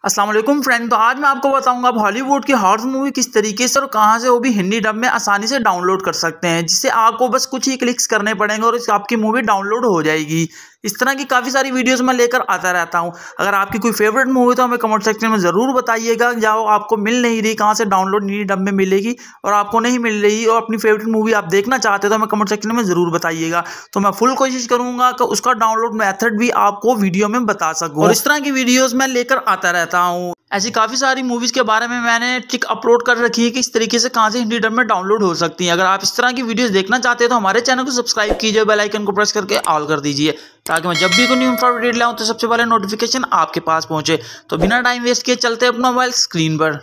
अस्सलाम वालेकुम फ्रेंड। तो आज मैं आपको बताऊंगा अब हॉलीवुड की हॉरर मूवी किस तरीके से और कहां से वो भी हिंदी डब में आसानी से डाउनलोड कर सकते हैं, जिससे आपको बस कुछ ही क्लिक्स करने पड़ेंगे और आपकी मूवी डाउनलोड हो जाएगी। इस तरह की काफ़ी सारी वीडियोस मैं लेकर आता रहता हूं। अगर आपकी कोई फेवरेट मूवी तो हमें कमेंट सेक्शन में ज़रूर बताइएगा। जाओ आपको मिल नहीं रही, कहाँ से डाउनलोड हिंदी डब में मिलेगी और आपको नहीं मिल रही और अपनी फेवरेट मूवी आप देखना चाहते हो तो हमें कमेंट सेक्शन में ज़रूर बताइएगा। तो मैं फुल कोशिश करूंगा कि उसका डाउनलोड मेथड भी आपको वीडियो में बता सकूँ और इस तरह की वीडियोज़ मैं लेकर आता रहता हूँ। ऐसी काफ़ी सारी मूवीज़ के बारे में मैंने ट्रिक अपलोड कर रखी है कि इस तरीके से कहाँ से हिंदी डब में डाउनलोड हो सकती हैं। अगर आप इस तरह की वीडियोस देखना चाहते हैं तो हमारे चैनल को सब्सक्राइब कीजिए, बेल आइकन को प्रेस करके ऑल कर दीजिए, ताकि मैं जब भी कोई न्यू इंफॉर्मेटिव लाऊं तो सबसे पहले नोटिफिकेशन आपके पास पहुंचे। तो बिना टाइम वेस्ट किए चलते हैं अपना मोबाइल स्क्रीन पर।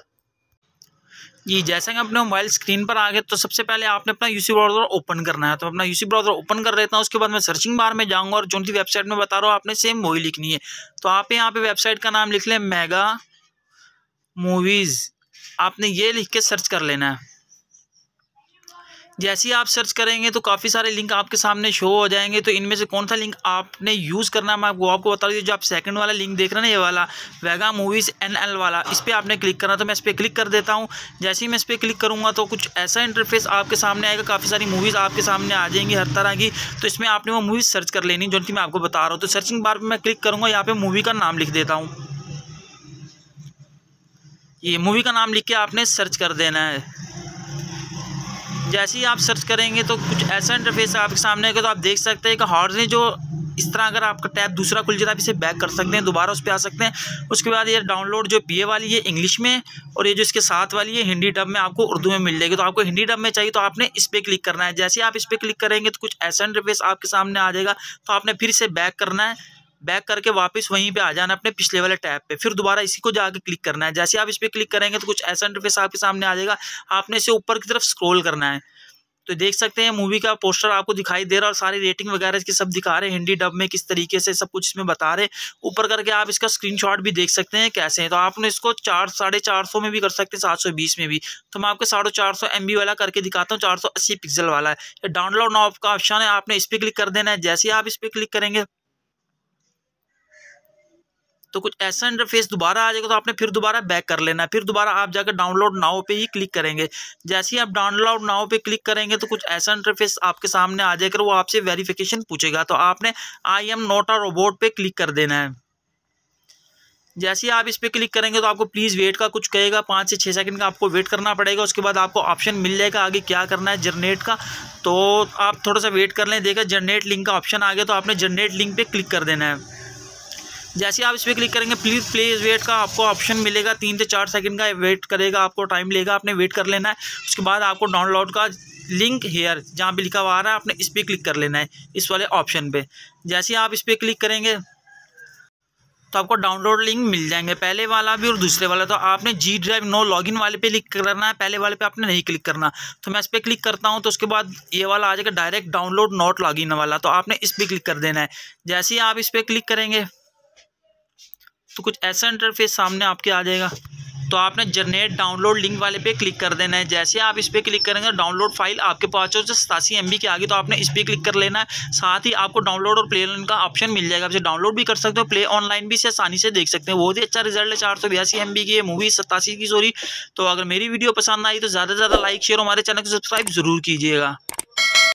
जी, जैसे कि अपने मोबाइल स्क्रीन पर आ गए तो सबसे पहले आपने अपना यूसी ब्राउज़र ओपन करना है। तो अपना यूसी ब्राउज़र ओपन कर लेता हूँ। उसके बाद मैं सर्चिंग बार में जाऊँगा और जो सी वेबसाइट में बता रहा हूँ आपने सेम वही लिखनी है। तो आप यहाँ पे वेबसाइट का नाम लिख लें मेगा मूवीज़। आपने ये लिख के सर्च कर लेना है। जैसे ही आप सर्च करेंगे तो काफ़ी सारे लिंक आपके सामने शो हो जाएंगे। तो इनमें से कौन सा लिंक आपने यूज़ करना है मैं आपको बता दूँ। जो आप सेकंड वाला लिंक देख रहे हैं ना, ये वाला वेगा मूवीज़ NL वाला, इस पर आपने क्लिक करना। तो मैं इस पर क्लिक कर देता हूँ। जैसे ही मैं इस पर क्लिक करूँगा तो कुछ ऐसा इंटरफेस आपके सामने आएगा। काफ़ी सारी मूवीज़ आपके सामने आ जाएंगी हर तरह की। तो इसमें आपने वो मूवीज़ सर्च कर लेनी जो कि मैं आपको बता रहा हूँ। तो सर्चिंग बार पर मैं क्लिक करूँगा, यहाँ पर मूवी का नाम लिख देता हूँ। ये मूवी का नाम लिख के आपने सर्च कर देना है। जैसे ही आप सर्च करेंगे तो कुछ ऐसा इंटरफेस आपके सामने आएगा। तो आप देख सकते हैं कि हॉरर ने जो इस तरह अगर आपका टैब दूसरा खुल जाता है, आप इसे बैक कर सकते हैं, दोबारा उस पर आ सकते हैं। उसके बाद ये डाउनलोड जो ये वाली है इंग्लिश में और ये जो इसके साथ वाली है हिंदी डब में आपको उर्दू में मिल जाएगी। तो आपको हिंदी डब में चाहिए तो आपने इस पर क्लिक करना है। जैसे ही आप इस पर क्लिक करेंगे तो कुछ ऐसा इंटरफेस आपके सामने आ जाएगा। तो आपने फिर इसे बैक करना है, बैक करके वापस वहीं पे आ जाना अपने पिछले वाले टैब पे, फिर दोबारा इसी को जाके क्लिक करना है। जैसे आप इस पर क्लिक करेंगे तो कुछ ऐसा इंटरफेस आपके सामने आ जाएगा। आपने इसे ऊपर की तरफ स्क्रॉल करना है। तो देख सकते हैं मूवी का पोस्टर आपको दिखाई दे रहा है और सारी रेटिंग वगैरह इसकी सब दिखा रहे हैं हिंदी डब में, किस तरीके से सब कुछ इसमें बता रहे हैं। ऊपर करके आप इसका स्क्रीनशॉट भी देख सकते हैं कैसे है। तो आपने इसको 400-450 में भी कर सकते हैं, 720 में भी। तो मैं आपको 450 MB वाला करके दिखाता हूँ, 480 पिक्सल वाला है। ये डाउनलोड नाउ का ऑप्शन है, आपने इस पर क्लिक कर देना है। जैसे ही आप इस पर क्लिक करेंगे तो कुछ ऐसा इंटरफेस दोबारा आ जाएगा। तो आपने फिर दोबारा बैक कर लेना है, फिर दोबारा आप जाकर डाउनलोड नाउ पे ही क्लिक करेंगे। जैसे ही आप डाउनलोड नाउ पे क्लिक करेंगे तो कुछ ऐसा इंटरफेस आपके सामने आ जाएगा। वो आपसे वेरिफिकेशन पूछेगा। तो आपने I am not a robot पे क्लिक कर देना है। जैसे ही आप इस पर क्लिक करेंगे तो आपको प्लीज़ वेट का कुछ कहेगा, 5 से 6 सेकंड का आपको वेट करना पड़ेगा। उसके बाद आपको ऑप्शन मिल जाएगा आगे क्या करना है, जनरेट का। तो आप थोड़ा सा वेट कर लें, देखा जनरेट लिंक का ऑप्शन आ गया। तो आपने जनरेट लिंक पे क्लिक कर देना है। जैसे आप इस पर क्लिक करेंगे प्लीज़ वेट का आपको ऑप्शन मिलेगा, 3 से 4 सेकंड का वेट करेगा, आपको टाइम लेगा, आपने वेट कर लेना है। उसके बाद आपको डाउनलोड का लिंक हेयर जहाँ पे लिखा हुआ आ रहा है आपने इस पर क्लिक कर लेना है, इस वाले ऑप्शन पे। जैसे ही आप इस पर क्लिक करेंगे तो आपको डाउनलोड लिंक मिल जाएंगे, पहले वाला भी और दूसरे वाला। तो आपने G ड्राइव नो लॉगिन वाले पे क्लिक करना है, पहले वाले पे आपने नहीं क्लिक करना। तो मैं इस पर क्लिक करता हूँ तो उसके बाद ये वाला आ जाएगा डायरेक्ट डाउनलोड नॉट लॉगिन वाला। तो आपने इस पर क्लिक कर देना है। जैसे ही आप इस पर क्लिक करेंगे तो कुछ ऐसा इंटरफेस सामने आपके आ जाएगा। तो आपने जनरेट डाउनलोड लिंक वाले पे क्लिक कर देना है। जैसे आप इस पर क्लिक करेंगे डाउनलोड फाइल आपके पास जो 87 MB की आ गई। तो आपने इस पर क्लिक कर लेना है। साथ ही आपको डाउनलोड और प्ले ऑनलाइन का ऑप्शन मिल जाएगा। आप इसे डाउनलोड भी कर सकते हो, प्ले ऑनलाइन भी इसे आसानी से देख सकते हैं। बहुत ही अच्छा रिजल्ट है, 482 MB की है मूवी, 87 की सॉरी। तो अगर मेरी वीडियो पसंद आई तो ज़्यादा से ज़्यादा लाइक शेयर, हमारे चैनल को सब्सक्राइब जरूर कीजिएगा।